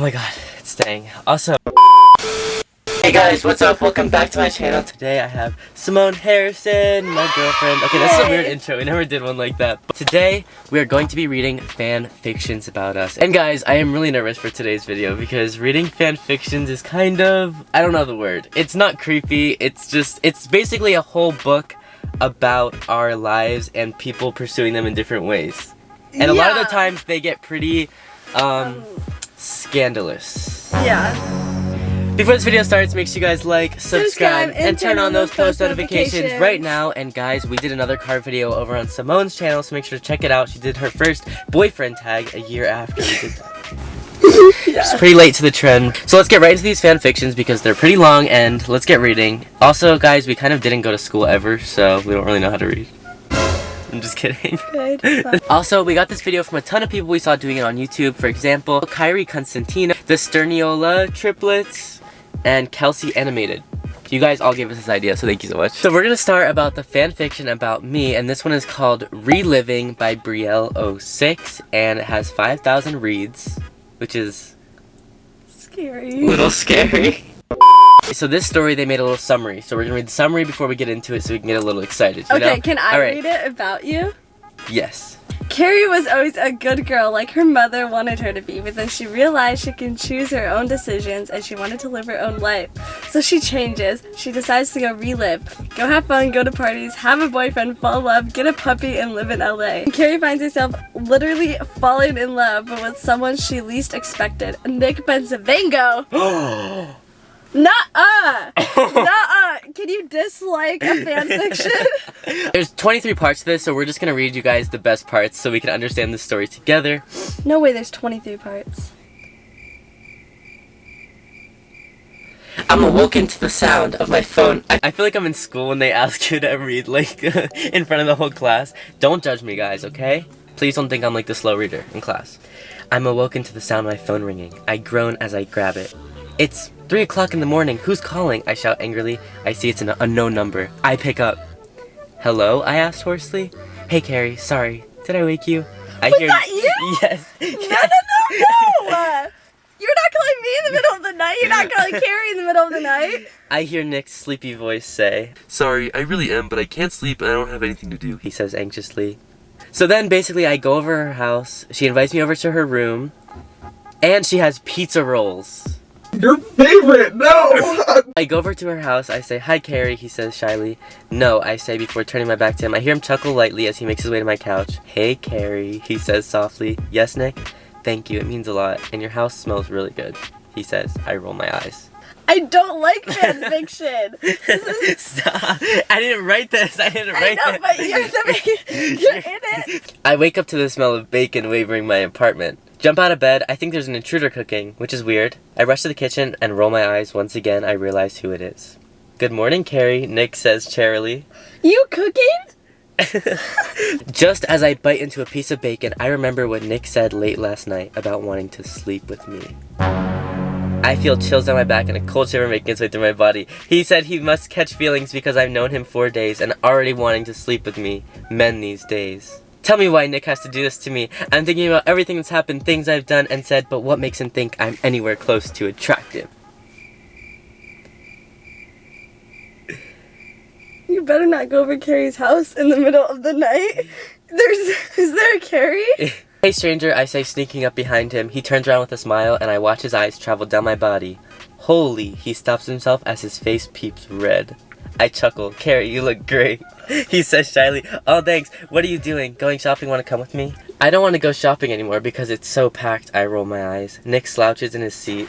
my god, it's staying. Also, hey guys, what's up? Welcome back to my channel. Today I have Simone Harrison, my girlfriend. Okay, this is a weird intro. We never did one like that. But today we are going to be reading fan fictions about us. And guys, I am really nervous for today's video because reading fan fictions is kind of, I don't know the word. It's not creepy. It's basically a whole book about our lives and people pursuing them in different ways. And a lot of the times they get pretty scandalous. Yeah. Before this video starts, make sure you guys like, subscribe, and turn on those post notifications right now. And guys, we did another card video over on Simone's channel, so make sure to check it out. She did her first boyfriend tag a year after we did that. It's pretty late to the trend. So let's get right into these fan fictions because they're pretty long, and let's get reading. Also, guys, we kind of didn't go to school ever, so we don't really know how to read. I'm just kidding. Also, we got this video from a ton of people we saw doing it on YouTube. For example, Kyrie Constantino, the Sterniola triplets, and Kelsey Animated. You guys all gave us this idea, so thank you so much. So we're gonna start about the fan fiction about me, and this one is called Reliving by Brielle06, and it has 5,000 reads, which is scary. A little scary. So this story, they made a little summary. So we're gonna read the summary before we get into it so we can get a little excited, you know? Okay, can I read it about you? Yes. Carrie was always a good girl like her mother wanted her to be, but then she realized she can choose her own decisions and she wanted to live her own life. So she changes. She decides to go relive. Go have fun, go to parties, have a boyfriend, fall in love, get a puppy, and live in LA. And Carrie finds herself literally falling in love, but with someone she least expected, Nick Bencivengo. Nuh-uh! Nuh-uh! Can you dislike a fanfiction? There's 23 parts to this, so we're just gonna read you guys the best parts so we can understand the story together. No way, there's 23 parts. I'm awoken to the sound of my phone. I feel like I'm in school when they ask you to read, like, in front of the whole class. Don't judge me, guys, okay? Please don't think I'm like the slow reader in class. I'm awoken to the sound of my phone ringing. I groan as I grab it. It's 3 o'clock in the morning. Who's calling? I shout angrily. I see it's an unknown number. I pick up. Hello? I asked hoarsely. Hey, Carrie. Sorry. Did I wake you? Was that you? Yes. No! You're not calling me in the middle of the night. You're not calling Carrie in the middle of the night. I hear Nick's sleepy voice say, "Sorry, I really am, but I can't sleep and I don't have anything to do," he says anxiously. So then basically I go over her house. She invites me over to her room. And she has pizza rolls. Your favorite! No! I go over to her house. I say, "Hi, Carrie," he says shyly. "No," I say before turning my back to him. I hear him chuckle lightly as he makes his way to my couch. "Hey, Carrie," he says softly. "Yes, Nick?" "Thank you, it means a lot. And your house smells really good," he says. I roll my eyes. I don't like fan fiction. Stop. I didn't write this. I didn't write this. But you're in it. I wake up to the smell of bacon wavering my apartment. Jump out of bed. I think there's an intruder cooking, which is weird. I rush to the kitchen and roll my eyes. Once again, I realize who it is. "Good morning, Carrie," Nick says cheerily. You cooking? Just as I bite into a piece of bacon, I remember what Nick said late last night about wanting to sleep with me. I feel chills down my back and a cold shiver making its way through my body. He said he must catch feelings because I've known him 4 days and already wanting to sleep with me. Men these days. Tell me why Nick has to do this to me. I'm thinking about everything that's happened, things I've done and said, but what makes him think I'm anywhere close to attractive? You better not go over Carrie's house in the middle of the night. Is there a Carrie? "Hey, stranger," I say, sneaking up behind him. He turns around with a smile and I watch his eyes travel down my body. Holy, he stops himself as his face peeps red. I chuckle. "Carrie, you look great," he says shyly. "Oh, thanks. What are you doing? Going shopping? Want to come with me?" "I don't want to go shopping anymore because it's so packed," I roll my eyes. Nick slouches in his seat.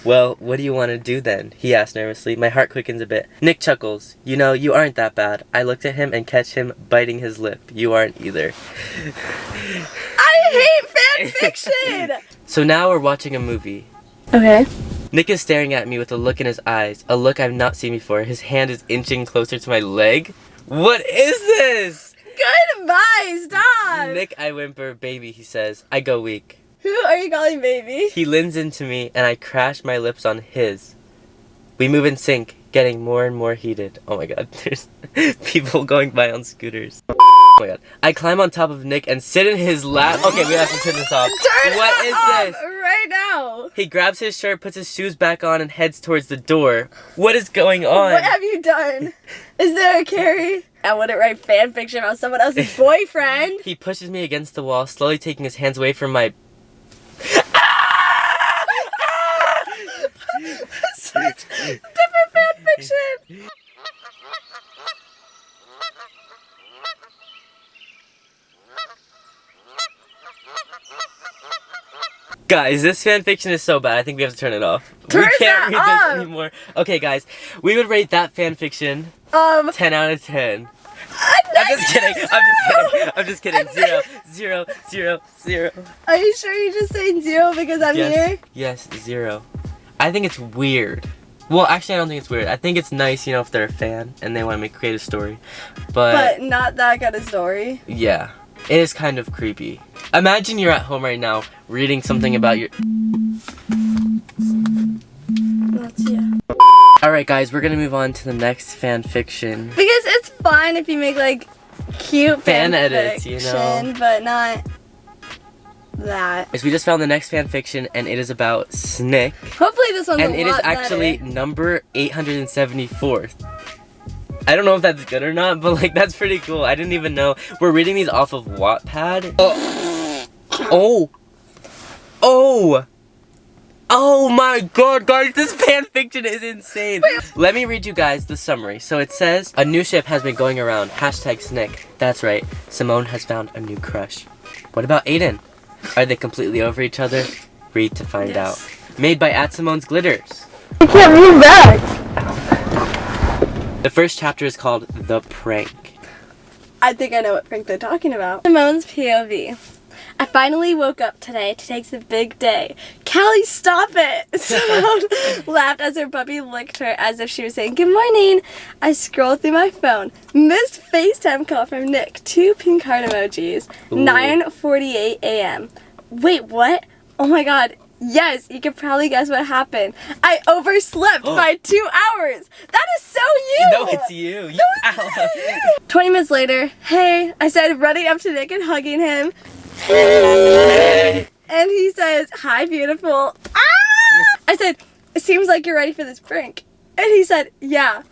"Well, what do you want to do then?" he asks nervously. My heart quickens a bit. Nick chuckles. "You know, you aren't that bad." I looked at him and catch him biting his lip. "You aren't either." I hate fan fiction! So now we're watching a movie. Okay. Nick is staring at me with a look in his eyes, a look I've not seen before. His hand is inching closer to my leg. What is this? Goodbye, stop! Nick, I whimper. "Baby," he says. I go weak. Who are you calling baby? He leans into me and I crash my lips on his. We move in sync, getting more and more heated. Oh my god, there's people going by on scooters. Oh my god. I climb on top of Nick and sit in his lap. Okay, we have to turn this off. Turn What it is off this? right now. How? He grabs his shirt, puts his shoes back on, and heads towards the door. What is going on? What have you done? Is there a Carrie? I wouldn't write fan fiction about someone else's boyfriend. He pushes me against the wall, slowly taking his hands away from my... Such different fan fiction. Guys, this fanfiction is so bad. I think we have to turn it off. Turn we can't read that this off. anymore. Okay, guys, we would rate that fanfiction 10 out of 10. I'm just kidding. I'm just kidding. 0, 0, 0, 0. Are you sure you're just saying 0 because I'm here? Yes, 0. I think it's weird. Well, actually, I don't think it's weird. I think it's nice, you know, if they're a fan and they want to create a story. But not that kind of story. Yeah, it is kind of creepy. Imagine you're at home right now reading something about your... Alright guys, we're gonna move on to the next fan fiction. Because it's fine if you make like cute fan fan edits, fiction, you know. but not that. Yes, we just found the next fan fiction and it is about SNICK. Hopefully this one's And a it is lot actually better. number 874th. I don't know if that's good or not, but like that's pretty cool. I didn't even know. We're reading these off of Wattpad. Oh. Oh my god, guys, this fanfiction is insane. Let me read you guys the summary. So it says, a new ship has been going around, #SNICK. That's right, Simone has found a new crush. What about Aiden? Are they completely over each other? Read to find out. Made by @Simone's Glitters. I can't read back. The first chapter is called The Prank. I think I know what prank they're talking about. Simone's POV. I finally woke up today to take the big day. Callie, stop it! Simone laughed as her puppy licked her as if she was saying, good morning. I scrolled through my phone. Missed FaceTime call from Nick. 2 pink heart emojis. Ooh. 9:48 a.m. Wait, what? Oh my god. Yes, you could probably guess what happened. I overslept by 2 hours. That is so you. No, it's you. 20 minutes later, hey, I said, running up to Nick and hugging him. And he says, hi, beautiful. Ah! I said, it seems like you're ready for this prank. And he said, yeah,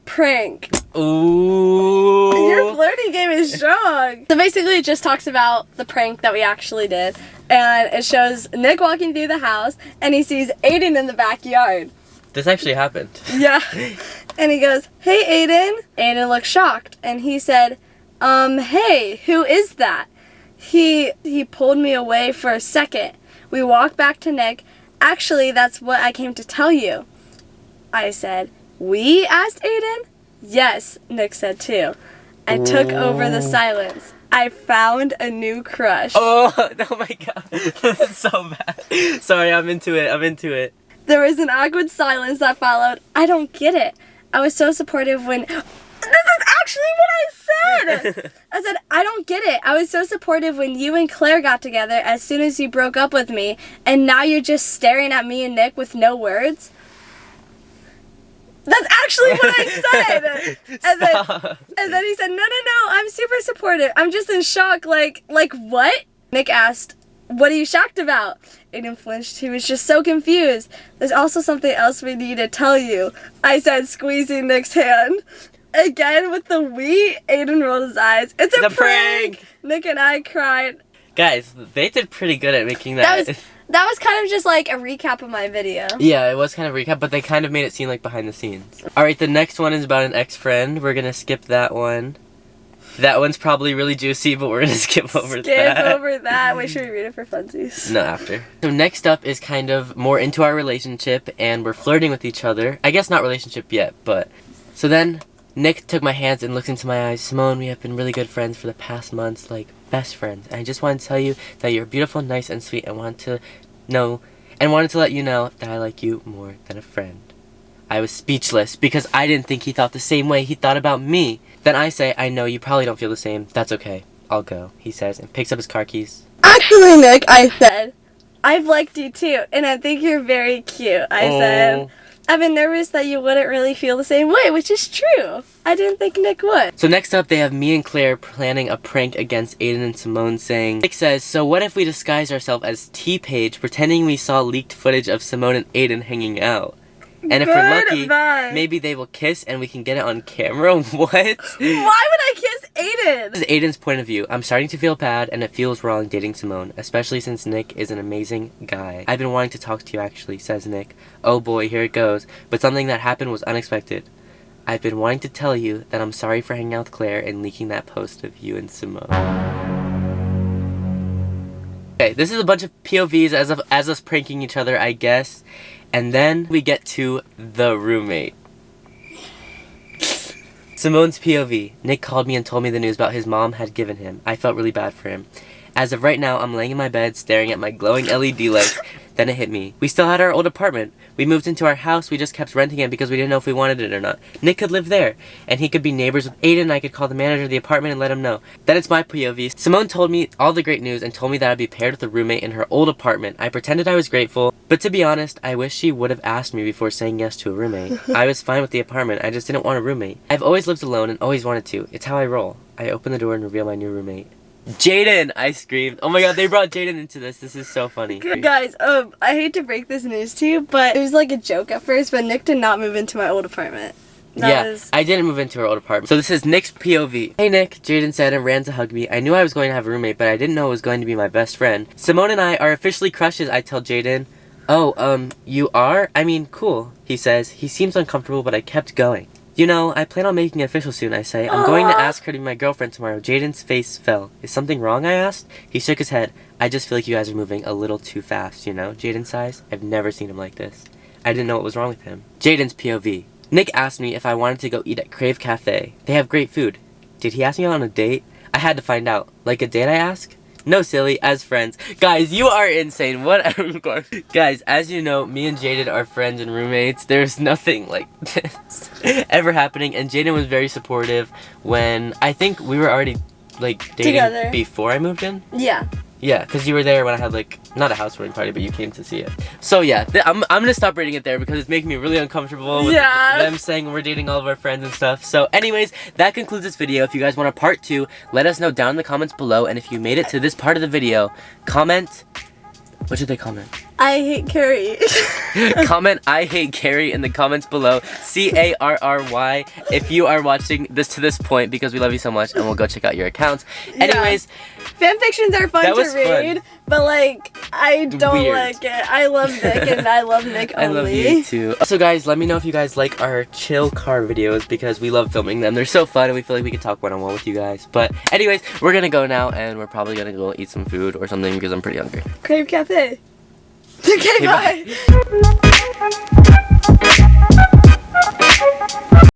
prank. Ooh. Your flirting game is strong. So basically it just talks about the prank that we actually did. And it shows Nick walking through the house and he sees Aiden in the backyard. This actually happened. Yeah. And he goes, hey, Aiden. Aiden looked shocked. And he said, hey, who is that? He pulled me away for a second. We walked back to Nick. Actually, that's what I came to tell you. I said, we? Asked Aiden. Yes, Nick said too. I took over the silence. I found a new crush. Oh my god. This is so bad. Sorry, I'm into it. There was an awkward silence that followed. I don't get it. I was so supportive when... This is actually what I said! I said, I don't get it. I was so supportive when you and Claire got together as soon as you broke up with me, and now you're just staring at me and Nick with no words? That's actually what I said! And then he said, no, I'm super supportive. I'm just in shock, like what? Nick asked, what are you shocked about? Aiden flinched. He was just so confused. There's also something else we need to tell you. I said, squeezing Nick's hand. Again with the we, Aiden rolled his eyes. It's a prank! Nick and I cried. Guys, they did pretty good at making that. That was kind of just like a recap of my video. Yeah, it was kind of a recap, but they kind of made it seem like behind the scenes. Alright, the next one is about an ex-friend. We're gonna skip that one. That one's probably really juicy, but we're gonna skip over that. Skip over that. Wait, should we read it for funsies? No, after. So next up is kind of more into our relationship, and we're flirting with each other. I guess not relationship yet, but... So then, Nick took my hands and looked into my eyes. Simone, we have been really good friends for the past months, like best friends. And I just wanted to tell you that you're beautiful, nice, and sweet, and wanted to let you know that I like you more than a friend. I was speechless because I didn't think he thought the same way he thought about me. Then I say, I know you probably don't feel the same. That's okay. I'll go, he says, and picks up his car keys. Actually, Nick, I said, I've liked you too, and I think you're very cute. I said, I've been nervous that you wouldn't really feel the same way, which is true. I didn't think Nick would. So next up, they have me and Claire planning a prank against Aiden and Simone, saying, Nick says, so what if we disguise ourselves as T-Page, pretending we saw leaked footage of Simone and Aiden hanging out? And if we're lucky, maybe they will kiss and we can get it on camera. What? Why would I kiss Aiden? This is Aiden's point of view. I'm starting to feel bad and it feels wrong dating Simone, especially since Nick is an amazing guy. I've been wanting to talk to you actually, says Nick. Oh boy, here it goes. But something that happened was unexpected. I've been wanting to tell you that I'm sorry for hanging out with Claire and leaking that post of you and Simone. Okay, this is a bunch of POVs as us pranking each other, I guess. And then we get to the roommate. Simone's POV. Nick called me and told me the news about his mom had given him. I felt really bad for him. As of right now, I'm laying in my bed staring at my glowing LED lights. Then it hit me. We still had our old apartment. We moved into our house. We just kept renting it because we didn't know if we wanted it or not. Nick could live there, and he could be neighbors with Aiden, and I could call the manager of the apartment and let him know. That it's my POV. Simone told me all the great news and told me that I'd be paired with a roommate in her old apartment. I pretended I was grateful, but to be honest, I wish she would have asked me before saying yes to a roommate. I was fine with the apartment. I just didn't want a roommate. I've always lived alone and always wanted to. It's how I roll. I open the door and reveal my new roommate. Jaden! I screamed. Oh my god, they brought Jaden into this. This is so funny. Guys, I hate to break this news to you, but it was like a joke at first, but Nick did not move into my old apartment. I didn't move into her old apartment. So this is Nick's POV. Hey Nick, Jaden said and ran to hug me. I knew I was going to have a roommate, but I didn't know it was going to be my best friend. Simone and I are officially crushes, I tell Jaden. Oh, you are? I mean, cool, he says. He seems uncomfortable, but I kept going. You know, I plan on making it official soon, I say. I'm going to ask her to be my girlfriend tomorrow. Jaden's face fell. Is something wrong, I asked? He shook his head. I just feel like you guys are moving a little too fast, you know? Jaden sighs. I've never seen him like this. I didn't know what was wrong with him. Jaden's POV. Nick asked me if I wanted to go eat at Crave Cafe. They have great food. Did he ask me out on a date? I had to find out. Like a date, I ask? No, silly, as friends. Guys, you are insane. Whatever. Guys, as you know, me and Jaden are friends and roommates. There's nothing like this ever happening. And Jaden was very supportive when I think we were already like dating together before I moved in. Yeah. Yeah, because you were there when I had like, not a housewarming party, but you came to see it. So yeah, I'm gonna stop rating it there because it's making me really uncomfortable with them saying we're dating all of our friends and stuff. So anyways, that concludes this video. If you guys want a part 2, let us know down in the comments below. And if you made it to this part of the video, comment, what should they comment? I hate Carrie. Comment I hate Carrie in the comments below. CARRY if you are watching this to this point, because we love you so much and we'll go check out your accounts. Anyways, fanfictions are fun to read, but like I don't like it. I love Nick and I love Nick only. I love you too. Also guys, let me know if you guys like our chill car videos because we love filming them. They're so fun and we feel like we can talk one-on-one with you guys. But anyways, we're gonna go now and we're probably gonna go eat some food or something because I'm pretty hungry. Crave Cafe. Okay, bye. bye.